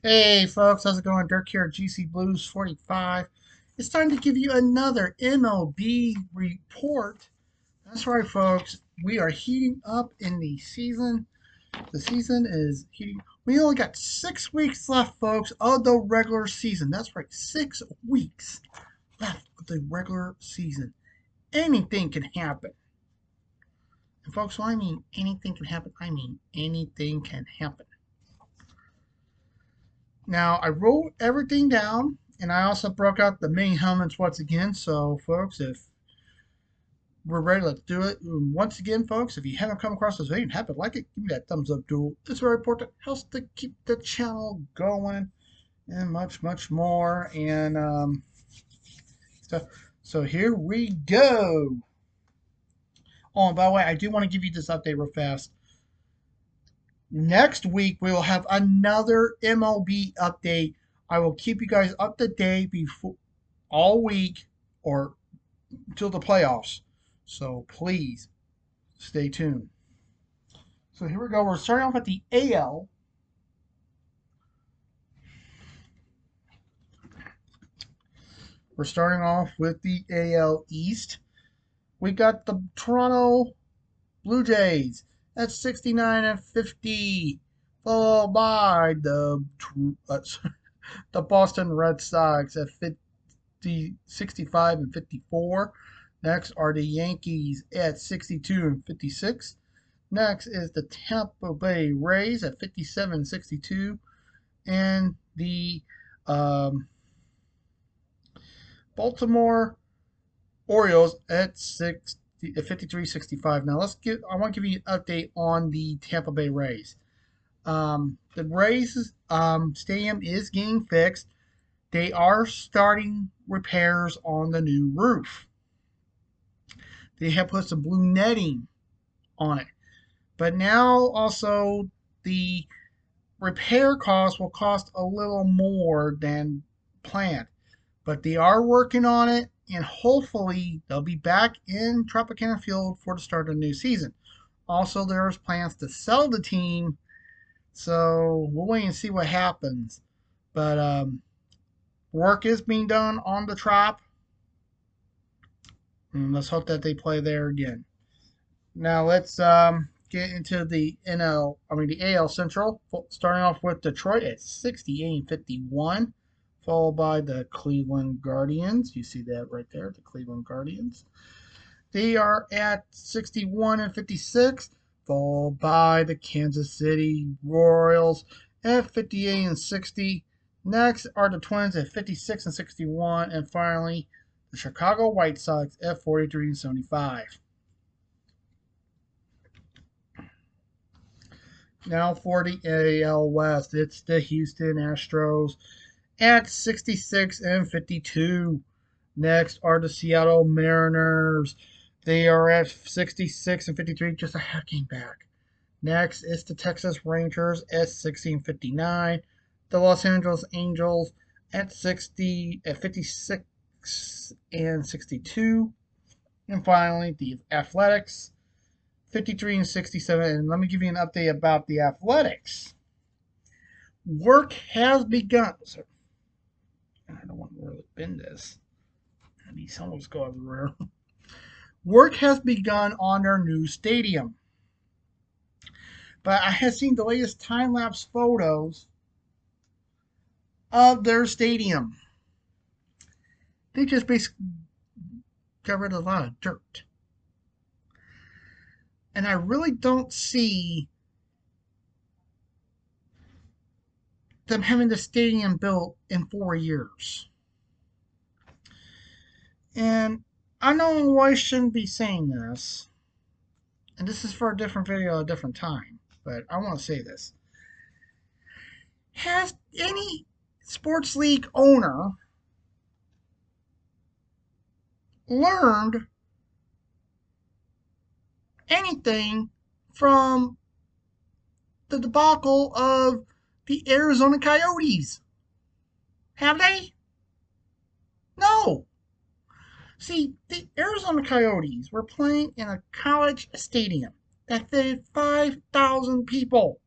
Hey folks, how's it going? Dirk here at GC Blues 45. It's time to give you another MLB report. That's right, folks. We are heating up in the season. The season is heating. We only got 6 weeks left, folks, of the regular season. That's right, 6 weeks left of the regular season. Anything can happen. And folks, when I mean anything can happen, I mean anything can happen. Now, I wrote everything down, and I also broke out the main helmets once again. So, folks, if we're ready, let's do it. Once again, folks, if you haven't come across this video and haven't liked it, give me that thumbs up, dude. It's very important. It helps to keep the channel going and much, much more and stuff. So here we go. Oh, and by the way, I do want to give you this update real fast. Next week, we will have another MLB update. I will keep you guys up to date before all week or until the playoffs. So please stay tuned. So here we go. We're starting off at the AL. We're starting off with the AL East. We got the Toronto Blue Jays at 69 and 50, followed by the Boston Red Sox at 65 and 54. Next are the Yankees at 62 and 56. Next is the Tampa Bay Rays at 57 and 62. And the Baltimore Orioles at 53-65. Now I want to give you an update on the Tampa Bay Rays. The Rays stadium is getting fixed. They are starting repairs on the new roof. They have put some blue netting on it. But now also the repair cost will cost a little more than planned. But they are working on it, and hopefully they'll be back in Tropicana Field for the start of the new season. Also, there's plans to sell the team, so we'll wait and see what happens. But work is being done on the Trop, and let's hope that they play there again. Now let's get into the AL Central, starting off with Detroit at 68 and 51. Followed by the Cleveland Guardians. You see that right there, the Cleveland Guardians. They are at 61 and 56, followed by the Kansas City Royals at 58 and 60. Next are the Twins at 56 and 61, and finally the Chicago White Sox at 43 and 75. Now for the AL West, it's the Houston Astros at 66 and 52. Next are the Seattle Mariners. They are at 66 and 53, just a half game back. Next is the Texas Rangers at 60 and 59. The Los Angeles Angels at 56 and 62. And finally, the Athletics, 53 and 67. And let me give you an update about the Athletics. Work has begun. I don't want to really bend this. And these helmets go everywhere. Work has begun on their new stadium. But I have seen the latest time-lapse photos of their stadium. They just basically got rid of a lot of dirt. And I really don't see them having the stadium built in 4 years. And I know I shouldn't be saying this, and this is for a different video at a different time, but I want to say this. Has any sports league owner learned anything from the debacle of the Arizona Coyotes? Have they? No. See, the Arizona Coyotes were playing in a college stadium that fitted 5,000 people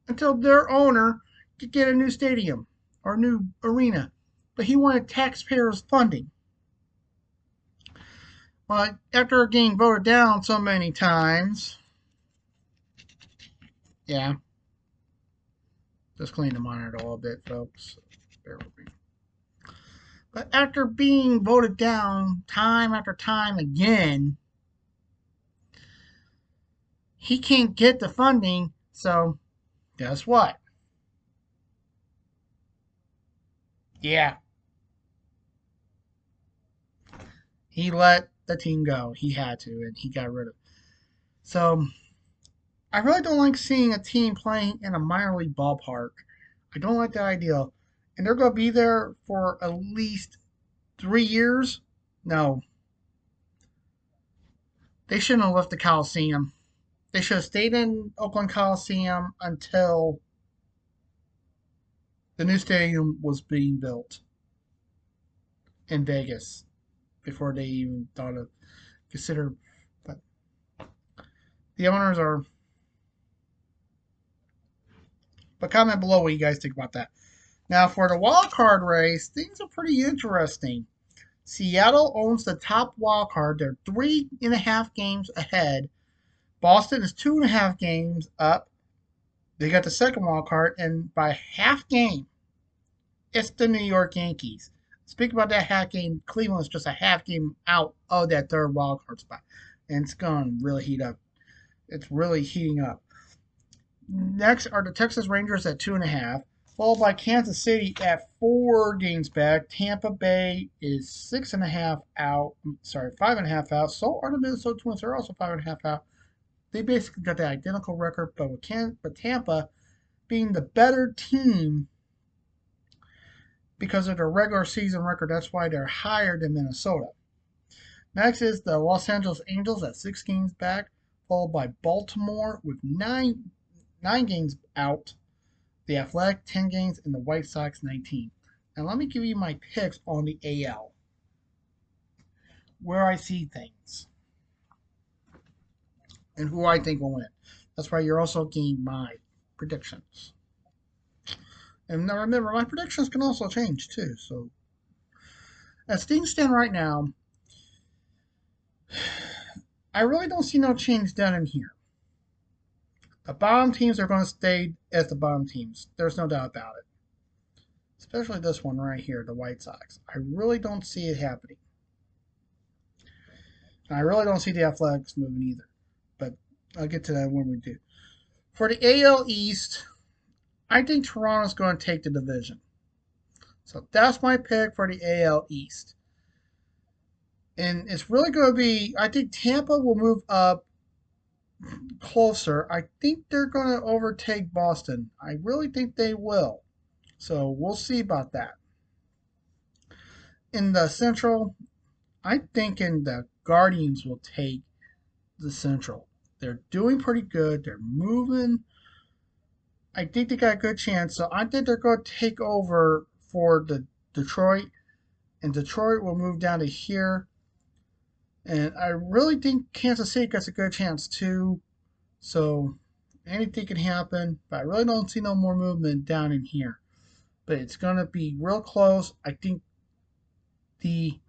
until their owner to get a new stadium or a new arena, but he wanted taxpayers' funding. Well, after getting voted down so many times, yeah, just clean the monitor a little bit, folks. Bear with me. But after being voted down time after time again, he can't get the funding. So, guess what? Yeah, he let the team go. He had to, and he got rid of it. So, I really don't like seeing a team playing in a minor league ballpark. I don't like that idea. And they're going to be there for at least 3 years. No, they shouldn't have left the Coliseum. They should have stayed in Oakland Coliseum until the new stadium was being built in Vegas before they even thought of consider. But the owners are. But comment below what you guys think about that. Now for the wild card race, things are pretty interesting. Seattle owns the top wild card. They're 3.5 games ahead. Boston is 2.5 games up. They got the second wild card, and by half game, it's the New York Yankees. Speaking about that half game, Cleveland is just a half game out of that third wild card spot, and it's going to really heat up. It's really heating up. Next are the Texas Rangers at 2.5, followed by Kansas City at 4 games back. Tampa Bay is 6.5 out. Sorry, 5.5 out. So are the Minnesota Twins. They're also 5.5 out. They basically got the identical record, but with Tampa being the better team because of their regular season record, that's why they're higher than Minnesota. Next is the Los Angeles Angels at 6 games back, followed by Baltimore with nine games out, the Athletic 10 games, and the White Sox 19. Now let me give you my picks on the AL, where I see things, and who I think will win. That's why you're also getting my predictions. And now remember, my predictions can also change too. So as things stand right now, I really don't see no change done in here. The bottom teams are going to stay as the bottom teams. There's no doubt about it. Especially this one right here, the White Sox. I really don't see it happening. And I really don't see the Athletics moving either. But I'll get to that when we do. For the AL East, I think Toronto's going to take the division. So that's my pick for the AL East. And it's really going to be, I think Tampa will move up closer. I think they're going to overtake Boston. I really think they will. So we'll see about that. In the Central, I'm thinking the Guardians will take the Central. They're doing pretty good. They're moving. I think they got a good chance. So I think they're going to take over for the Detroit. And Detroit will move down to here. And I really think Kansas City gets a good chance too. So anything can happen. But I really don't see no more movement down in here. But it's going to be real close. I think the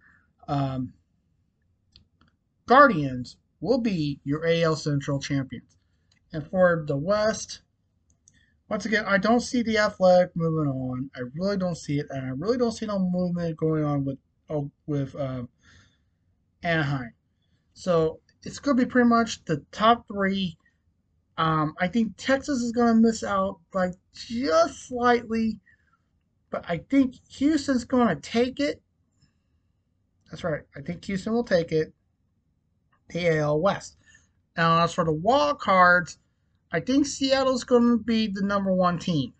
Guardians will be your AL Central champions. And for the West, once again, I don't see the Athletic moving on. I really don't see it, and I really don't see no movement going on with Anaheim. So it's going to be pretty much the top three. I think Texas is going to miss out by just slightly, but I think Houston's going to take it. That's right. I think Houston will take it. The AL West. Now, as for the wild cards, I think Seattle's going to be the number one team,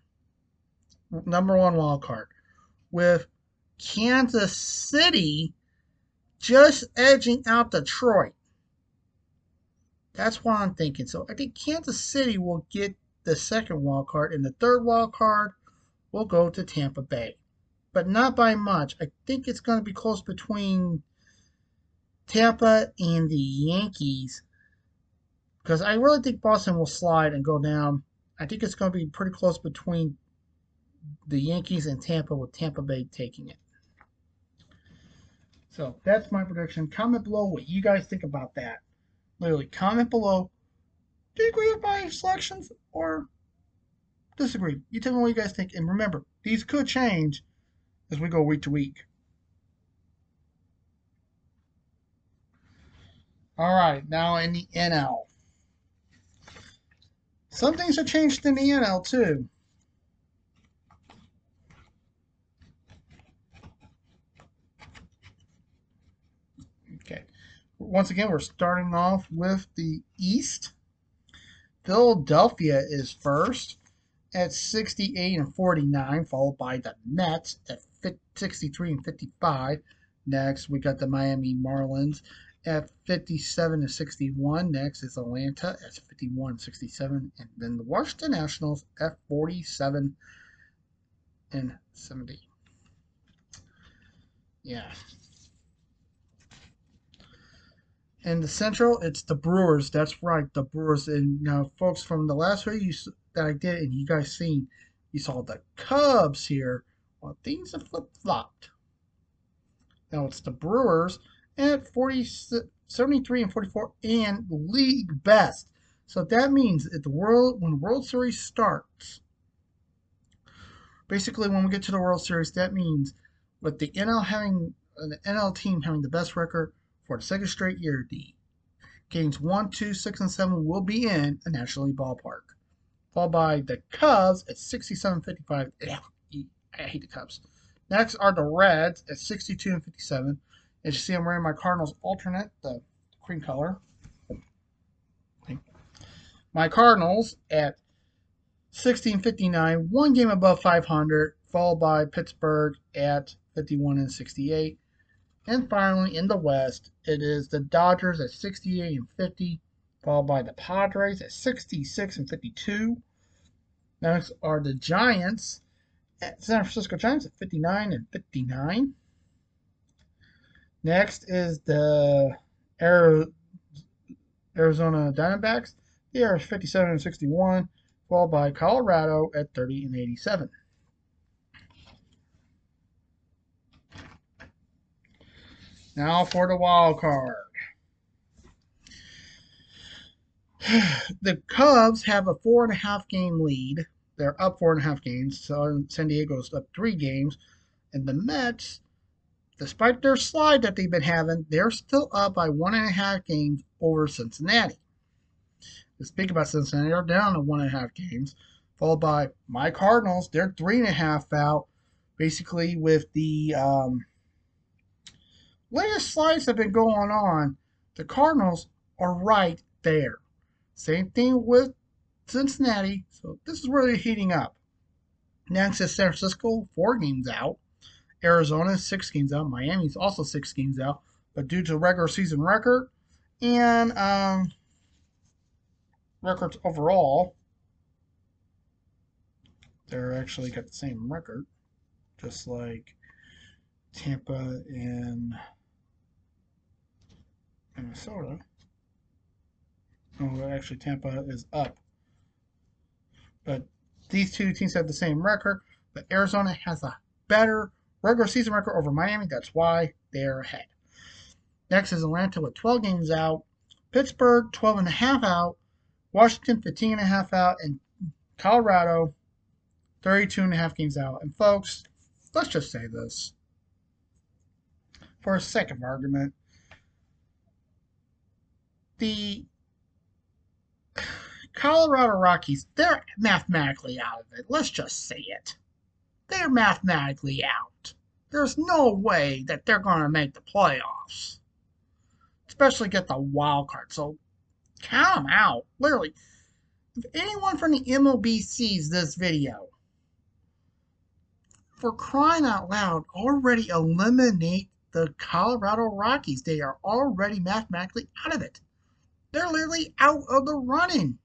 number one wild card, with Kansas City just edging out Detroit. That's what I'm thinking. So I think Kansas City will get the second wild card, and the third wild card will go to Tampa Bay, but not by much. I think it's going to be close between Tampa and the Yankees, because I really think Boston will slide and go down. I think it's going to be pretty close between the Yankees and Tampa, with Tampa Bay taking it. So that's my prediction. Comment below what you guys think about that. Literally, comment below. Do you agree with my selections or disagree? You tell me what you guys think. And remember, these could change as we go week to week. All right, now in the NL. Some things have changed in the NL too. Okay. Once again, we're starting off with the East. Philadelphia is first at 68 and 49, followed by the Mets at 63 and 55. Next, we got the Miami Marlins at 57 and 61. Next is Atlanta at 51 and 67, and then the Washington Nationals at 47 and 70. Yeah. In the Central, it's the Brewers. That's right, the Brewers. And now, folks, from the last video that I did, and you guys seen, you saw the Cubs here. Well, things have flip-flopped. Now it's the Brewers at 73 and 44 and league best. So that means that when the World Series starts, basically when we get to the World Series, that means with the NL team having the best record for the second straight year, the games 1, 2, 6, and 7 will be in a National League ballpark. Followed by the Cubs at 67-55. I hate the Cubs. Next are the Reds at 62 and 57. As you see, I'm wearing my Cardinals alternate, the cream color. Okay. My Cardinals at 16-59, one game above 500, followed by Pittsburgh at 51 and 68. And finally, in the West, it is the Dodgers at 68 and 50, followed by the Padres at 66 and 52. Next are the Giants San Francisco Giants at 59 and 59. Next is the Arizona Diamondbacks. They are 57 and 61, followed by Colorado at 30 and 87. Now for the wild card. The Cubs have a 4.5 game lead. They're up 4.5 games. So San Diego's up 3 games. And the Mets, despite their slide that they've been having, they're still up by 1.5 games over Cincinnati. To speak about Cincinnati, they're down to 1.5 games, followed by my Cardinals. They're 3.5 out, basically with the latest slides that have been going on. The Cardinals are right there. Same thing with Cincinnati. So this is where they're heating up. Next is San Francisco, 4 games out. Arizona, 6 games out. Miami's also 6 games out. But due to regular season record and records overall, they're actually got the same record, just like Tampa and Minnesota. Oh, actually, Tampa is up. But these two teams have the same record. But Arizona has a better regular season record over Miami. That's why they're ahead. Next is Atlanta with 12 games out. Pittsburgh, 12.5 out. Washington, 15.5 out. And Colorado, 32.5 games out. And folks, let's just say this. For a sake of argument, the Colorado Rockies, they're mathematically out of it. Let's just say it. They're mathematically out. There's no way that they're going to make the playoffs, especially get the wild card. So count them out. Literally, if anyone from the MLB sees this video, for crying out loud, already eliminate the Colorado Rockies. They are already mathematically out of it. They're literally out of the running.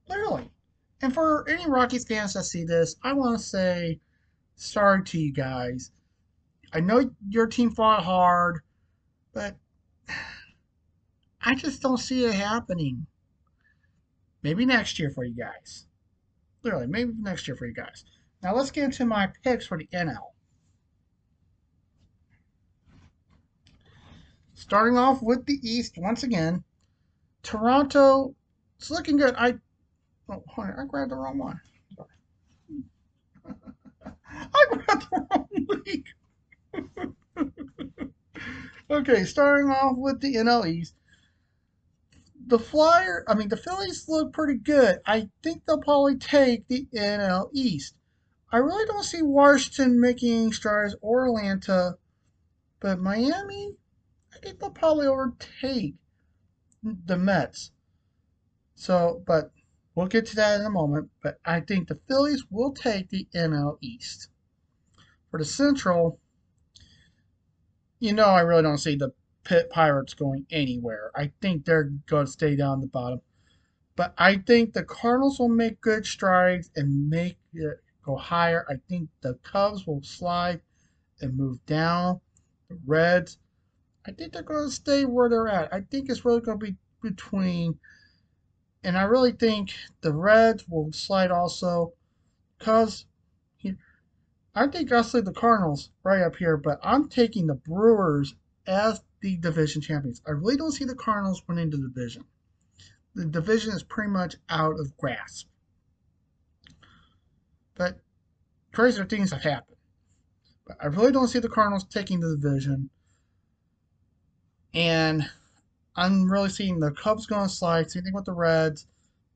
Literally. And for any Rockies fans that see this, I want to say sorry to you guys. I know your team fought hard, but I just don't see it happening. Maybe next year for you guys. Literally, maybe next year for you guys. Now let's get into my picks for the NL. Starting off with the East once again, Toronto. It's looking good. Hold on, I grabbed the wrong one. I grabbed the wrong league. Okay, starting off with the NL East. The Phillies look pretty good. I think they'll probably take the NL East. I really don't see Washington making strides or Atlanta, but Miami, I think they'll probably overtake the Mets. But we'll get to that in a moment. But I think the Phillies will take the NL East. For the Central, I really don't see the Pirates going anywhere. I think they're going to stay down the bottom. But I think the Cardinals will make good strides and make it go higher. I think the Cubs will slide and move down. The Reds, I think they're going to stay where they're at. I think it's really going to be between, and I really think the Reds will slide also, because I think I'll say the Cardinals right up here, but I'm taking the Brewers as the division champions. I really don't see the Cardinals winning the division. The division is pretty much out of grasp. But crazier things have happened. But I really don't see the Cardinals taking the division. And I'm really seeing the Cubs going to slide. Same thing with the Reds.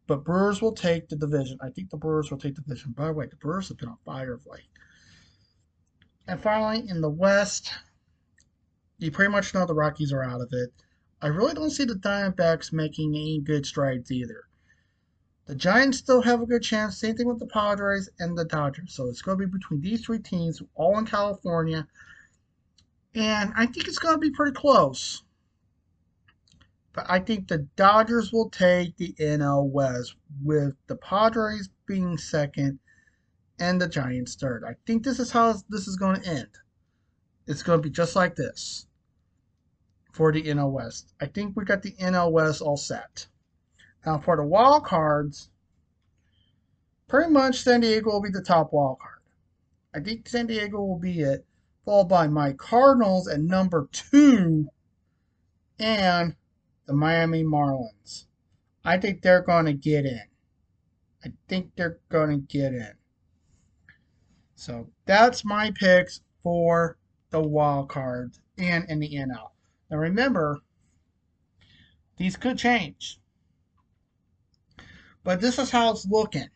But Brewers will take the division. I think the Brewers will take the division. By the way, the Brewers have been on fire of late. And finally, in the West, you pretty much know the Rockies are out of it. I really don't see the Diamondbacks making any good strides either. The Giants still have a good chance. Same thing with the Padres and the Dodgers. So it's going to be between these three teams, all in California. And I think it's going to be pretty close. But I think the Dodgers will take the NL West, with the Padres being second and the Giants third. I think this is how this is going to end. It's going to be just like this for the NL West. I think we got the NL West all set. Now for the wild cards, pretty much San Diego will be the top wild card. I think San Diego will be it, followed by my Cardinals at number 2 and the Miami Marlins. I think they're going to get in. So that's my picks for the wild cards and in the NL. Now remember, these could change. But this is how it's looking.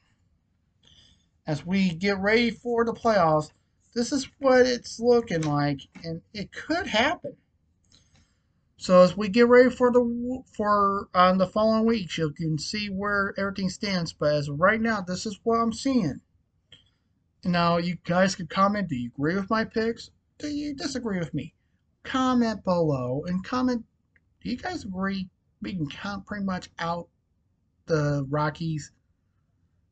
As we get ready for the playoffs, this is what it's looking like, and it could happen. So as we get ready for the following weeks, you can see where everything stands. But as of right now, this is what I'm seeing. Now, you guys could comment, do you agree with my picks? Do you disagree with me? Comment below and comment, do you guys agree we can count pretty much out the Rockies?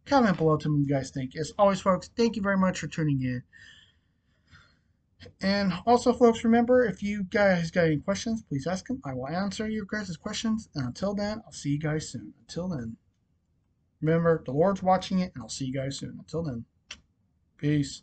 Comment below to me what you guys think. As always, folks, thank you very much for tuning in. And also, folks, remember, if you guys got any questions, please ask them. I will answer your guys' questions. And until then, I'll see you guys soon. Until then, remember, the Lord's watching it, and I'll see you guys soon. Until then. Peace.